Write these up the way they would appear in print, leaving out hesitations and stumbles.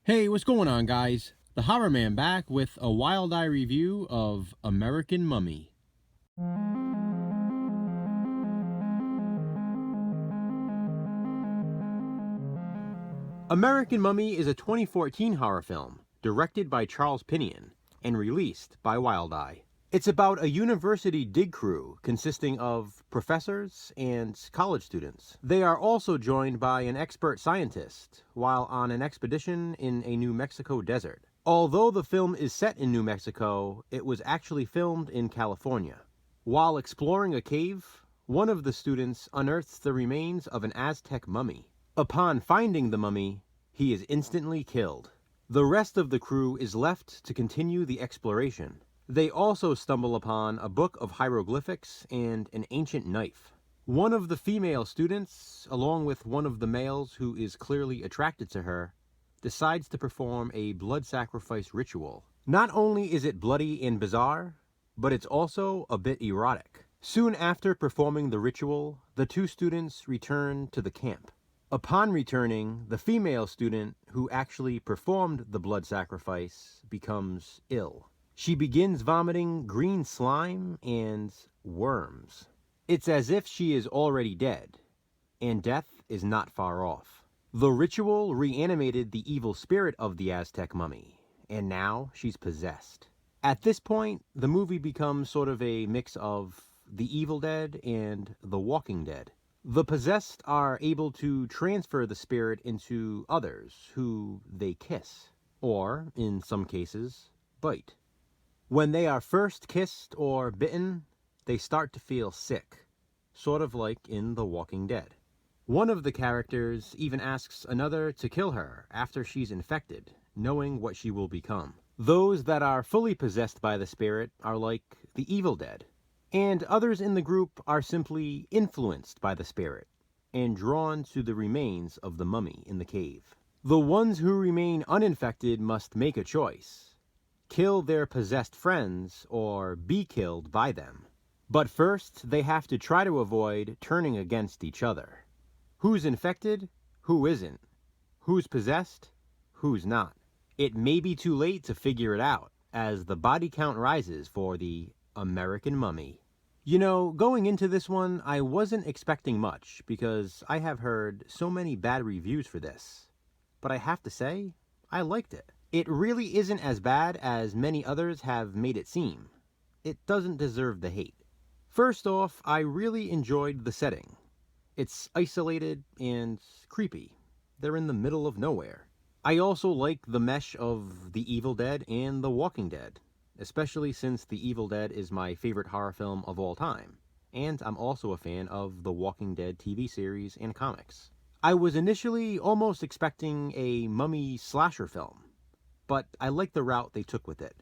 Hey, what's going on, guys? The Horror Man back with a wild eye review of American Mummy. American Mummy is a 2014 horror film directed by Charles Pinion and released by Wild Eye. It's about a university dig crew consisting of professors and college students. They are also joined by an expert scientist while on an expedition in a New Mexico desert. Although the film is set in New Mexico, it was actually filmed in California. While exploring a cave, one of the students unearths the remains of an Aztec mummy. Upon finding the mummy, he is instantly killed. The rest of the crew is left to continue the exploration. They also stumble upon a book of hieroglyphics and an ancient knife. One of the female students, along with one of the males who is clearly attracted to her, decides to perform a blood sacrifice ritual. Not only is it bloody and bizarre, but it's also a bit erotic. Soon after performing the ritual, the two students return to the camp. Upon returning, the female student who actually performed the blood sacrifice becomes ill. She begins vomiting green slime and worms. It's as if she is already dead, and death is not far off. The ritual reanimated the evil spirit of the Aztec mummy, and now she's possessed. At this point, the movie becomes sort of a mix of The Evil Dead and The Walking Dead. The possessed are able to transfer the spirit into others who they kiss, or, in some cases, bite. When they are first kissed or bitten, they start to feel sick, sort of like in The Walking Dead. One of the characters even asks another to kill her after she's infected, knowing what she will become. Those that are fully possessed by the spirit are like the Evil Dead, and others in the group are simply influenced by the spirit and drawn to the remains of the mummy in the cave. The ones who remain uninfected must make a choice: kill their possessed friends or be killed by them. But first, they have to try to avoid turning against each other. Who's infected? Who isn't? Who's possessed? Who's not? It may be too late to figure it out, as the body count rises for the American Mummy. You know, going into this one, I wasn't expecting much, because I have heard so many bad reviews for this. But I have to say, I liked it. It really isn't as bad as many others have made it seem. It doesn't deserve the hate. First off, I really enjoyed the setting. It's isolated and creepy. They're in the middle of nowhere. I also like the mesh of The Evil Dead and The Walking Dead, especially since The Evil Dead is my favorite horror film of all time, and I'm also a fan of The Walking Dead TV series and comics. I was initially almost expecting a mummy slasher film, but I like the route they took with it.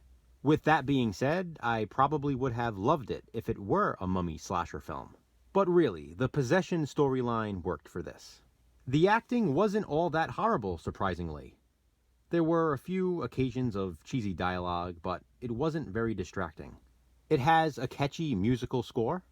With that being said, I probably would have loved it if it were a mummy slasher film. But really, the possession storyline worked for this. The acting wasn't all that horrible, surprisingly. There were a few occasions of cheesy dialogue, but it wasn't very distracting. It has a catchy musical score,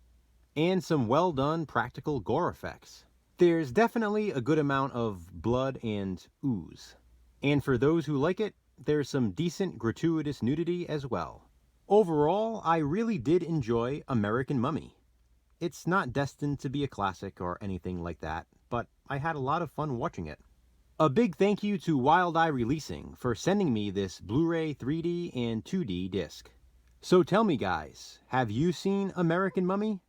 and some well-done practical gore effects. There's definitely a good amount of blood and ooze. And for those who like it, there's some decent gratuitous nudity as well. Overall, I really did enjoy American Mummy. It's not destined to be a classic or anything like that, but I had a lot of fun watching it. A big thank you to Wild Eye Releasing for sending me this Blu-ray 3D and 2D disc. So tell me guys, have you seen American Mummy?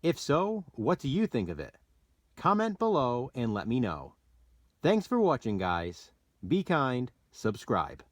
If so, what do you think of it? Comment below and let me know. Thanks for watching guys. Be kind, subscribe.